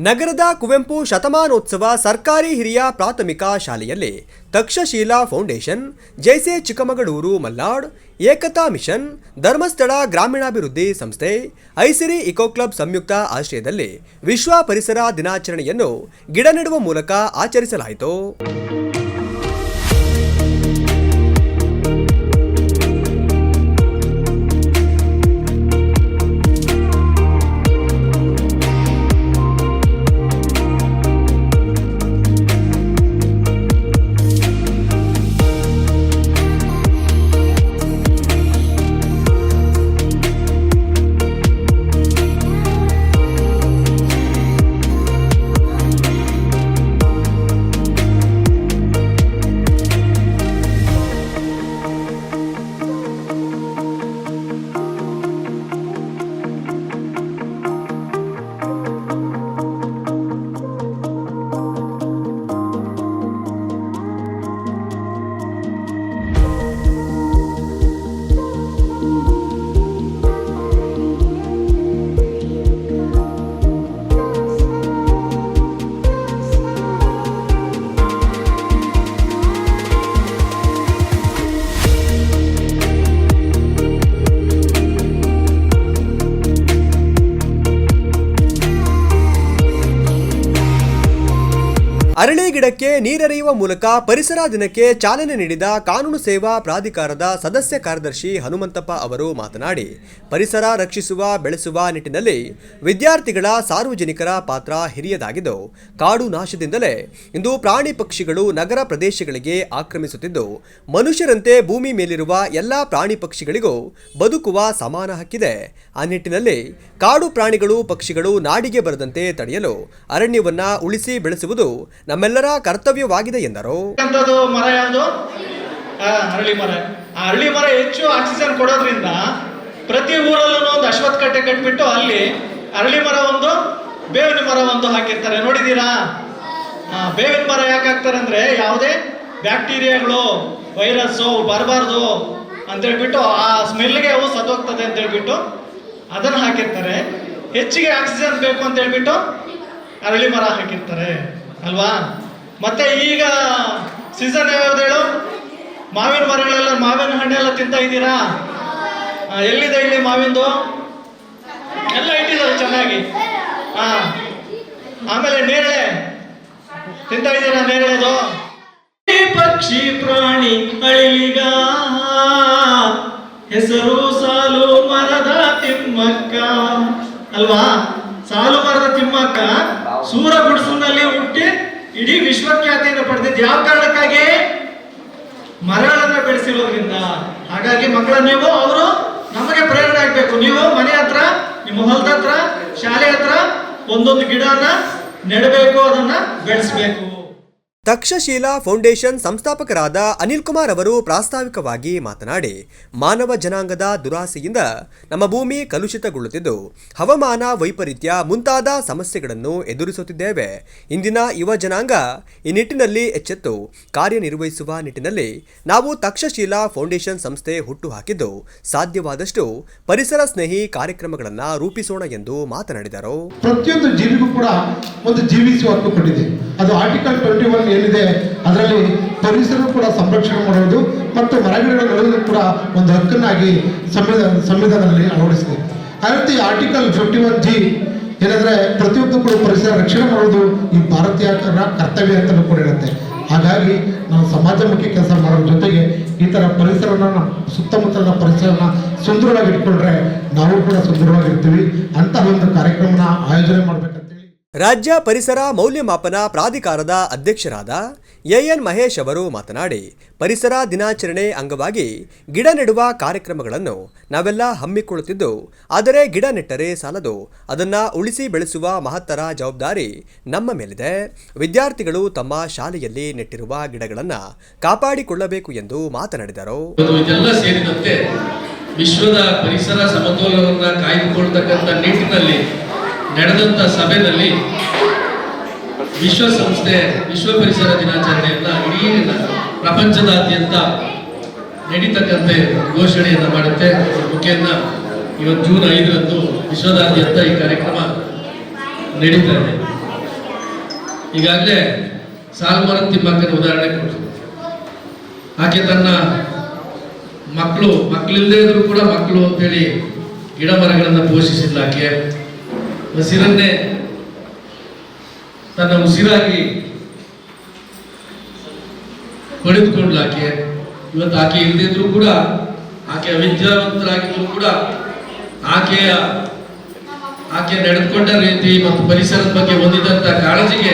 ನಗರದ ಕುವೆಂಪು ಶತಮಾನೋತ್ಸವ ಸರ್ಕಾರಿ ಹಿರಿಯ ಪ್ರಾಥಮಿಕ ಶಾಲೆಯಲ್ಲಿ ತಕ್ಷಶೀಲಾ ಫೌಂಡೇಶನ್, ಜೈಸೆ ಚಿಕ್ಕಮಗಳೂರು ಮಲ್ನಾಡ್, ಏಕತಾ ಮಿಷನ್, ಧರ್ಮಸ್ಥಳ ಗ್ರಾಮೀಣಾಭಿವೃದ್ಧಿ ಸಂಸ್ಥೆ, ಐಸಿರಿ ಇಕೋ ಕ್ಲಬ್ ಸಂಯುಕ್ತ ಆಶ್ರಯದಲ್ಲಿ ವಿಶ್ವ ಪರಿಸರ ದಿನಾಚರಣೆಯನ್ನು ಗಿಡ ನೆಡುವ ಮೂಲಕ ಆಚರಿಸಲಾಯಿತು. ಅರಳಿ ಗಿಡಕ್ಕೆ ನೀರೆರೆಯುವ ಮೂಲಕ ಪರಿಸರ ದಿನಕ್ಕೆ ಚಾಲನೆ ನೀಡಿದ ಕಾನೂನು ಸೇವಾ ಪ್ರಾಧಿಕಾರದ ಸದಸ್ಯ ಕಾರ್ಯದರ್ಶಿ ಹನುಮಂತಪ್ಪ ಅವರು ಮಾತನಾಡಿ, ಪರಿಸರ ರಕ್ಷಿಸುವ ಬೆಳೆಸುವ ನಿಟ್ಟಿನಲ್ಲಿ ವಿದ್ಯಾರ್ಥಿಗಳ ಸಾರ್ವಜನಿಕರ ಪಾತ್ರ ಹಿರಿಯದಾಗಿದ್ದು, ಕಾಡು ನಾಶದಿಂದಲೇ ಇಂದು ಪ್ರಾಣಿ ಪಕ್ಷಿಗಳು ನಗರ ಪ್ರದೇಶಗಳಿಗೆ ಆಕ್ರಮಿಸುತ್ತಿದ್ದು, ಮನುಷ್ಯರಂತೆ ಭೂಮಿ ಮೇಲಿರುವ ಎಲ್ಲ ಪ್ರಾಣಿ ಪಕ್ಷಿಗಳಿಗೂ ಬದುಕುವ ಸಮಾನ ಹಕ್ಕಿದೆ. ಆ ನಿಟ್ಟಿನಲ್ಲಿ ಕಾಡು ಪ್ರಾಣಿಗಳು ಪಕ್ಷಿಗಳು ನಾಡಿಗೆ ಬರದಂತೆ ತಡೆಯಲು ಅರಣ್ಯವನ್ನ ಉಳಿಸಿ ಬೆಳೆಸುವುದು ನಮ್ಮೆಲ್ಲರ ಕರ್ತವ್ಯವಾಗಿದೆ ಎಂದರು. ಮರ ಯಾವುದು? ಅರಳಿ ಮರ. ಆ ಅರಳಿ ಮರ ಹೆಚ್ಚು ಆಕ್ಸಿಜನ್ ಕೊಡೋದ್ರಿಂದ ಪ್ರತಿ ಊರಲ್ಲೂ ಒಂದು ಅಶ್ವತ್ಥ ಕಟ್ಟೆ ಕಟ್ಬಿಟ್ಟು ಅಲ್ಲಿ ಅರಳಿ ಮರ ಒಂದು, ಬೇವಿನ ಮರ ಒಂದು ಹಾಕಿರ್ತಾರೆ. ನೋಡಿದೀರಾ? ಬೇವಿನ ಮರ ಯಾಕೆ ಹಾಕ್ತಾರೆ ಅಂದ್ರೆ ಯಾವುದೇ ಬ್ಯಾಕ್ಟೀರಿಯಾಗಳು, ವೈರಸ್ಸು ಬರಬಾರ್ದು ಅಂತೇಳ್ಬಿಟ್ಟು, ಆ ಸ್ಮೆಲ್ಗೆ ಅವು ಸತ್ತೋಗ್ತದೆ ಅಂತ ಹೇಳ್ಬಿಟ್ಟು ಅದನ್ನು ಹಾಕಿರ್ತಾರೆ. ಹೆಚ್ಚಿಗೆ ಆಕ್ಸಿಜನ್ ಬೇಕು ಅಂತ ಹೇಳ್ಬಿಟ್ಟು ಅರಳಿ ಮರ ಹಾಕಿರ್ತಾರೆ ಅಲ್ವಾ? ಮತ್ತೆ ಈಗ ಸೀಸನ್ ಯಾವ್ದು ಹೇಳು? ಮಾವಿನ ಮರಗಳೆಲ್ಲ, ಮಾವಿನ ಹಣ್ಣೆಲ್ಲ ತಿಂತಾ ಇದ್ದೀರಾ? ಎಲ್ಲಿದೆ ಇಲ್ಲಿ ಮಾವಿಂದು? ಎಲ್ಲ ಇಟ್ಟಿದ್ದಾರೆ ಚೆನ್ನಾಗಿ. ಆಮೇಲೆ ನೇರಳೆ ತಿಂತಾ ಇದ್ದೀರಾ? ನೇರಳೆದು ಪಕ್ಷಿ ಪ್ರಾಣಿ ಅಳಿಲಿಗ ಹೆಸರು ಸಾಲು ಮರದ ತಿಮ್ಮಕ್ಕ ಅಲ್ವಾ? ಸಾಲು ಮರದ ತಿಮ್ಮಕ್ಕ ಸೂರ ಗುಡಿಸಿನಲ್ಲಿ ಹುಟ್ಟಿ ಇಡೀ ವಿಶ್ವಖ್ಯಾತಿಯನ್ನು ಪಡೆದಿದ್ದು ಯಾವ ಕಾರಣಕ್ಕಾಗಿ? ಮರಗಳನ್ನ ಬೆಳೆಸಿರೋದ್ರಿಂದ. ಹಾಗಾಗಿ ಮಕ್ಕಳ ನೀವು ಅವರು ನಮಗೆ ಪ್ರೇರಣೆ ಆಗ್ಬೇಕು. ನೀವು ಮನೆ ಹತ್ರ, ನಿಮ್ಮ ಹೊಲದ ಹತ್ರ, ಶಾಲೆ ಹತ್ರ ಒಂದೊಂದು ಗಿಡನ ನೆಡಬೇಕು, ಅದನ್ನ ಬೆಳೆಸಬೇಕು. ತಕ್ಷಶೀಲಾ ಫೌಂಡೇಶನ್ ಸಂಸ್ಥಾಪಕರಾದ ಅನಿಲ್ ಕುಮಾರ್ ಅವರು ಪ್ರಾಸ್ತಾವಿಕವಾಗಿ ಮಾತನಾಡಿ, ಮಾನವ ಜನಾಂಗದ ದುರಾಸೆಯಿಂದ ನಮ್ಮ ಭೂಮಿ ಕಲುಷಿತಗೊಳ್ಳುತ್ತಿದ್ದು, ಹವಾಮಾನ ವೈಪರೀತ್ಯ ಮುಂತಾದ ಸಮಸ್ಯೆಗಳನ್ನು ಎದುರಿಸುತ್ತಿದ್ದೇವೆ. ಇಂದಿನ ಯುವ ಜನಾಂಗ ಈ ನಿಟ್ಟಿನಲ್ಲಿ ಎಚ್ಚೆತ್ತು ಕಾರ್ಯನಿರ್ವಹಿಸುವ ನಿಟ್ಟಿನಲ್ಲಿ ನಾವು ತಕ್ಷಶೀಲಾ ಫೌಂಡೇಶನ್ ಸಂಸ್ಥೆ ಹುಟ್ಟುಹಾಕಿದ್ದು, ಸಾಧ್ಯವಾದಷ್ಟು ಪರಿಸರ ಸ್ನೇಹಿ ಕಾರ್ಯಕ್ರಮಗಳನ್ನು ರೂಪಿಸೋಣ ಎಂದು ಮಾತನಾಡಿದರು. ಪ್ರತಿಯೊಂದು ಜೀವಿಗೂ ಕೂಡ ಒಂದು ಜೀವಿಸುವ ಹಕ್ಕು ಕೊಟ್ಟಿದೆ. ಅದು ಆರ್ಟಿಕಲ್ 21 ಏನಿದೆ ಅದರಲ್ಲಿ ಪರಿಸರ ಕೂಡ ಸಂರಕ್ಷಣೆ ಮಾಡುವುದು ಮತ್ತು ಮರಗಿಡಗಳ ನೆಡುವುದು ಕೂಡ ಒಂದು ಹಕ್ಕನ್ನಾಗಿ ಸಂವಿಧಾನದಲ್ಲಿ ಅಳವಡಿಸಿದೆ. ಆ ರೀತಿ ಆರ್ಟಿಕಲ್ 51G ಏನಂದ್ರೆ ಪ್ರತಿಯೊಂದು ಕೂಡ ಪರಿಸರ ರಕ್ಷಣೆ ಮಾಡುವುದು ಈ ಭಾರತೀಯ ಕರ್ತವ್ಯ ಅಂತಲೂ ಕೂಡ ಇರುತ್ತೆ. ಹಾಗಾಗಿ ನಾವು ಸಮಾಜಮುಖಿ ಕೆಲಸ ಮಾಡೋದ್ರ ಜೊತೆಗೆ ಈ ಥರ ಪರಿಸರನ, ಸುತ್ತಮುತ್ತಲಿನ ಪರಿಸರನ ಸುಂದರವಾಗಿ ಇಟ್ಕೊಂಡ್ರೆ ನಾವು ಕೂಡ ಸುಂದರವಾಗಿರ್ತೀವಿ. ಅಂತಹ ಒಂದು ಕಾರ್ಯಕ್ರಮನ ಆಯೋಜನೆ ಮಾಡಬೇಕಂತೇಳಿ ರಾಜ್ಯ ಪರಿಸರ ಮೌಲ್ಯಮಾಪನ ಪ್ರಾಧಿಕಾರದ ಅಧ್ಯಕ್ಷರಾದ ಎಎನ್ ಮಹೇಶ್ ಅವರು ಮಾತನಾಡಿ, ಪರಿಸರ ದಿನಾಚರಣೆ ಅಂಗವಾಗಿ ಗಿಡ ನೆಡುವ ಕಾರ್ಯಕ್ರಮಗಳನ್ನು ನಾವೆಲ್ಲ ಹಮ್ಮಿಕೊಳ್ಳುತ್ತಿದ್ದು, ಆದರೆ ಗಿಡ ನೆಟ್ಟರೆ ಸಾಲದು, ಅದನ್ನು ಉಳಿಸಿ ಬೆಳೆಸುವ ಮಹತ್ತರ ಜವಾಬ್ದಾರಿ ನಮ್ಮ ಮೇಲಿದೆ. ವಿದ್ಯಾರ್ಥಿಗಳು ತಮ್ಮ ಶಾಲೆಯಲ್ಲಿ ನೆಟ್ಟಿರುವ ಗಿಡಗಳನ್ನು ಕಾಪಾಡಿಕೊಳ್ಳಬೇಕು ಎಂದು ಮಾತನಾಡಿದರು. ಇದೆಲ್ಲ ಸೇರಿದಂತೆ ವಿಶ್ವದ ಪರಿಸರ ಸಮತೋಲನವನ್ನು ಕಾಯ್ದುಕೊಳ್ಳತಕ್ಕಂಥ ನಿಟ್ಟಿನಲ್ಲಿ ನಡೆದಂಥ ಸಭೆಯಲ್ಲಿ ವಿಶ್ವಸಂಸ್ಥೆ ವಿಶ್ವ ಪರಿಸರ ದಿನಾಚರಣೆಯನ್ನ ಇಡೀ ಪ್ರಪಂಚದಾದ್ಯಂತ ನಡೀತಕ್ಕಂತೆ ಘೋಷಣೆಯನ್ನು ಮಾಡುತ್ತೆ. ಮುಖೇನ ಇವತ್ತು ಜೂನ್ 5ರಂದು ವಿಶ್ವದಾದ್ಯಂತ ಈ ಕಾರ್ಯಕ್ರಮ ನಡೀತಾ ಇದೆ. ಈಗಾಗಲೇ ಸಾಲುಮರದ ತಿಮ್ಮಕ್ಕನ ಉದಾಹರಣೆ ಕೊಟ್ಟರು. ಆಕೆ ತನ್ನ ಮಕ್ಕಳಿಲ್ಲದೆ ಇದ್ರು ಕೂಡ ಮಕ್ಕಳು ಅಂತೇಳಿ ಗಿಡ ಮರಗಳನ್ನು ಪೋಷಿಸಿಲ್ಲ. ಆಕೆ ಹಸಿರನ್ನೇ ತನ್ನ ಉಸಿರಾಗಿ ಪಡೆದುಕೊಂಡ್ಲು. ಆಕೆ ಇವತ್ತು ಆಕೆ ಇಲ್ಲದಿದ್ರು ಕೂಡ, ಆಕೆ ಅವಿದ್ಯಾವಂತರಾಗಿದ್ರು ಕೂಡ ಆಕೆ ನಡೆದುಕೊಂಡ ರೀತಿ ಮತ್ತು ಪರಿಸರದ ಬಗ್ಗೆ ಹೊಂದಿದಂತ ಕಾಳಜಿಗೆ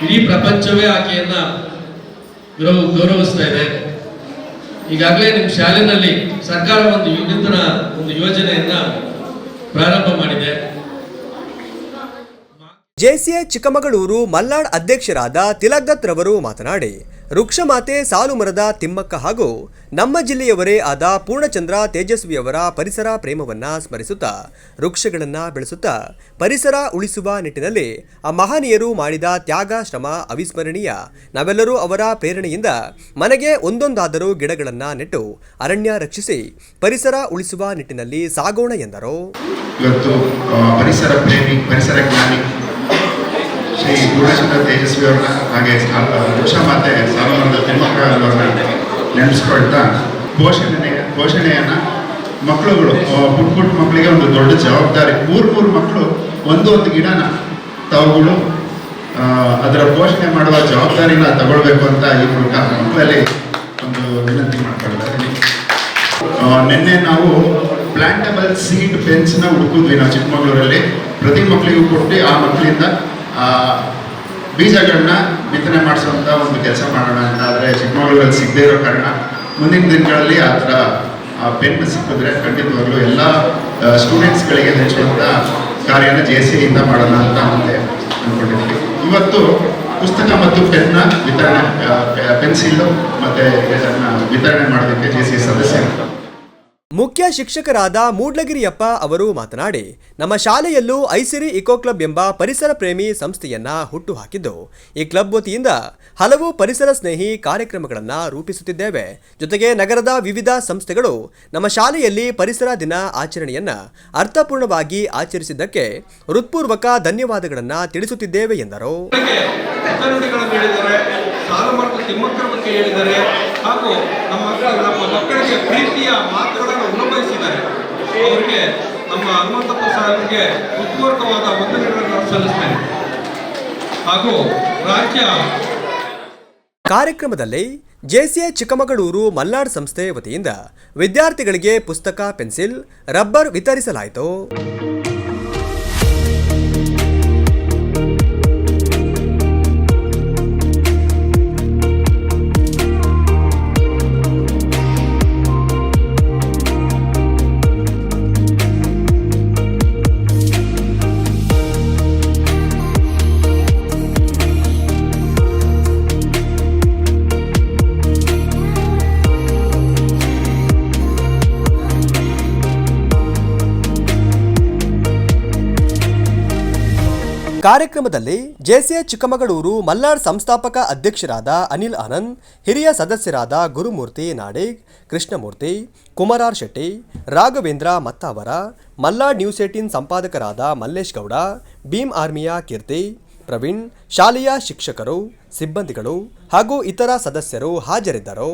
ಇಡೀ ಪ್ರಪಂಚವೇ ಆಕೆಯನ್ನ ಗೌರವಿಸ್ತಾ ಇದೆ. ಈಗಾಗಲೇ ನಿಮ್ಮ ಶಾಲೆಯಲ್ಲಿ ಸರ್ಕಾರ ಒಂದು ವಿನೂತನ ಯೋಜನೆಯನ್ನ ಪ್ರಾರಂಭ ಮಾಡಿದೆ. ಜೆಸಿಎ ಚಿಕ್ಕಮಗಳೂರು ಮಲ್ನಾಡ್ ಅಧ್ಯಕ್ಷರಾದ ತಿಲಕ್ದತ್ ರವರು ಮಾತನಾಡಿ, ವೃಕ್ಷಮಾತೆ ಸಾಲುಮರದ ತಿಮ್ಮಕ್ಕ ಹಾಗೂ ನಮ್ಮ ಜಿಲ್ಲೆಯವರೇ ಆದ ಪೂರ್ಣಚಂದ್ರ ತೇಜಸ್ವಿಯವರ ಪರಿಸರ ಪ್ರೇಮವನ್ನ ಸ್ಮರಿಸುತ್ತಾ ವೃಕ್ಷಗಳನ್ನು ಬೆಳೆಸುತ್ತಾ ಪರಿಸರ ಉಳಿಸುವ ನಿಟ್ಟಿನಲ್ಲಿ ಆ ಮಹನೀಯರು ಮಾಡಿದ ತ್ಯಾಗ ಶ್ರಮ ಅವಿಸ್ಮರಣೀಯ. ನಾವೆಲ್ಲರೂ ಅವರ ಪ್ರೇರಣೆಯಿಂದ ಮನೆಗೆ ಒಂದೊಂದಾದರೂ ಗಿಡಗಳನ್ನು ನೆಟ್ಟು ಅರಣ್ಯ ರಕ್ಷಿಸಿ ಪರಿಸರ ಉಳಿಸುವ ನಿಟ್ಟಿನಲ್ಲಿ ಸಾಗೋಣ ಎಂದರು. ಇವತ್ತು ಪರಿಸರ ಪ್ರೇಮಿ, ಪರಿಸರ ಜ್ಞಾನಿ ಶ್ರೀ ಪೂರ್ಣಚಂದ್ರ ತೇಜಸ್ವಿ ಅವ್ರನ್ನ, ಹಾಗೆ ವೃಕ್ಷ ಮಾತೆ ಸಾಲುಮರದ ತಿಮ್ಮಕ್ಕ ಅವ್ರನ್ನ ನೆನೆಸ್ಕೊಳ್ತಾ ಪೋಷಣೆಯನ್ನ ಮಕ್ಕಳುಗಳು ಪುಟ್ಟ ಮಕ್ಕಳಿಗೆ ಒಂದು ದೊಡ್ಡ ಜವಾಬ್ದಾರಿ. ಮೂರು ಮಕ್ಕಳು ಒಂದು ಗಿಡನ ತಾವುಗಳು ಅದರ ಪೋಷಣೆ ಮಾಡುವ ಜವಾಬ್ದಾರಿನ ತಗೊಳ್ಬೇಕು ಅಂತ ಈ ಮೂಲಕ ಮಕ್ಕಳಲ್ಲಿ ಒಂದು ವಿನಂತಿ ಮಾಡ್ಕೊಳ್ತಾ ಇದ್ದೀನಿ. ನಿನ್ನೆ ನಾವು ಪ್ಲಾಂಟಬಲ್ ಸೀಡ್ ಫೆನ್ಸ್ನ ಹುಡುಕಿದ್ವಿ ನಾವು ಚಿಕ್ಕಮಗಳೂರಲ್ಲಿ. ಪ್ರತಿ ಮಕ್ಕಳಿಗೂ ಕೊಟ್ಟು ಆ ಮಕ್ಕಳಿಂದ ಬೀಜಗಳನ್ನ ಬಿತ್ತನೆ ಮಾಡಿಸುವಂಥ ಒಂದು ಕೆಲಸ ಮಾಡೋಣ ಅಂತ. ಆದರೆ ಚಿಕ್ಕಮಗಳೂರಲ್ಲಿ ಸಿಗದೇ ಇರೋ ಕಾರಣ ಮುಂದಿನ ದಿನಗಳಲ್ಲಿ ಆ ಥರ ಪೆನ್ ಸಿಕ್ಕಿದ್ರೆ ಖಂಡಿತವಾಗ್ಲೂ ಎಲ್ಲ ಸ್ಟೂಡೆಂಟ್ಸ್ಗಳಿಗೆ ಹಂಚುವಂಥ ಕಾರ್ಯನ JCEಯಿಂದ ಮಾಡೋಣ ಅಂತ ಮತ್ತೆ ಅಂದ್ಕೊಂಡಿದ್ದೀವಿ. ಇವತ್ತು ಪುಸ್ತಕ ಮತ್ತು ಪೆನ್ನ ವಿತರಣೆ, ಪೆನ್ಸಿಲ್ಲು ಮತ್ತು ವಿತರಣೆ ಮಾಡೋದಕ್ಕೆ JCE ಸದಸ್ಯರು. ಮುಖ್ಯ ಶಿಕ್ಷಕರಾದ ಮೂಡ್ಲಗಿರಿಯಪ್ಪ ಅವರು ಮಾತನಾಡಿ, ನಮ್ಮ ಶಾಲೆಯಲ್ಲೂ ಐಸಿರಿ ಇಕೋ ಕ್ಲಬ್ ಎಂಬ ಪರಿಸರ ಪ್ರೇಮಿ ಸಂಸ್ಥೆಯನ್ನ ಹುಟ್ಟು ಹಾಕಿದ್ದು, ಈ ಕ್ಲಬ್ ವತಿಯಿಂದ ಹಲವು ಪರಿಸರ ಸ್ನೇಹಿ ಕಾರ್ಯಕ್ರಮಗಳನ್ನು ರೂಪಿಸುತ್ತಿದ್ದೇವೆ. ಜೊತೆಗೆ ನಗರದ ವಿವಿಧ ಸಂಸ್ಥೆಗಳು ನಮ್ಮ ಶಾಲೆಯಲ್ಲಿ ಪರಿಸರ ದಿನ ಆಚರಣೆಯನ್ನ ಅರ್ಥಪೂರ್ಣವಾಗಿ ಆಚರಿಸಿದ್ದಕ್ಕೆ ಹೃತ್ಪೂರ್ವಕ ಧನ್ಯವಾದಗಳನ್ನು ತಿಳಿಸುತ್ತಿದ್ದೇವೆ ಎಂದರು. ತಿಮ್ಮಕ್ಕರ ಬಗ್ಗೆ ಹೇಳಿದ್ದಾರೆ ಹಾಗೂ ನಮ್ಮ ಮಕ್ಕಳಿಗೆ ಪ್ರೀತಿಯ ಮಾತುಗಳನ್ನು ಉಣಬಯಸಿದ್ದಾರೆ. ಅವರಿಗೆ ನಮ್ಮ ಹನುಮಂತಪ್ಪ ಸಾಹೇಬರಿಗೆ ಹೃತ್ಪೂರ್ವಕವಾದ ವಂದನೆಗಳನ್ನು ಸಲ್ಲಿಸ್ತೇನೆ. ಹಾಗೂ ರಾಜ್ಯ ಕಾರ್ಯಕ್ರಮದಲ್ಲಿ JCE ಚಿಕ್ಕಮಗಳೂರು ಮಲ್ನಾಡ್ ಸಂಸ್ಥೆ ವತಿಯಿಂದ ವಿದ್ಯಾರ್ಥಿಗಳಿಗೆ ಪುಸ್ತಕ, ಪೆನ್ಸಿಲ್, ರಬ್ಬರ್ ವಿತರಿಸಲಾಯಿತು. ಕಾರ್ಯಕ್ರಮದಲ್ಲಿ JCE ಚಿಕ್ಕಮಗಳೂರು ಮಲ್ನಾಡ್ ಸಂಸ್ಥಾಪಕ ಅಧ್ಯಕ್ಷರಾದ ಅನಿಲ್ ಆನಂದ್, ಹಿರಿಯ ಸದಸ್ಯರಾದ ಗುರುಮೂರ್ತಿ ನಾಡಿಗ್, ಕೃಷ್ಣಮೂರ್ತಿ, ಕುಮಾರ್ ಶೆಟ್ಟಿ, ರಾಘವೇಂದ್ರ ಮತ್ತಾವರ, ಮಲ್ನಾಡ್ ನ್ಯೂಸ್ 18 ಸಂಪಾದಕರಾದ ಮಲ್ಲೇಶ್ ಗೌಡ, ಭೀಮ್ ಆರ್ಮಿಯ ಕೀರ್ತಿ, ಪ್ರವೀಣ್, ಶಾಲೆಯ ಶಿಕ್ಷಕರು, ಸಿಬ್ಬಂದಿಗಳು ಹಾಗೂ ಇತರ ಸದಸ್ಯರು ಹಾಜರಿದ್ದರು.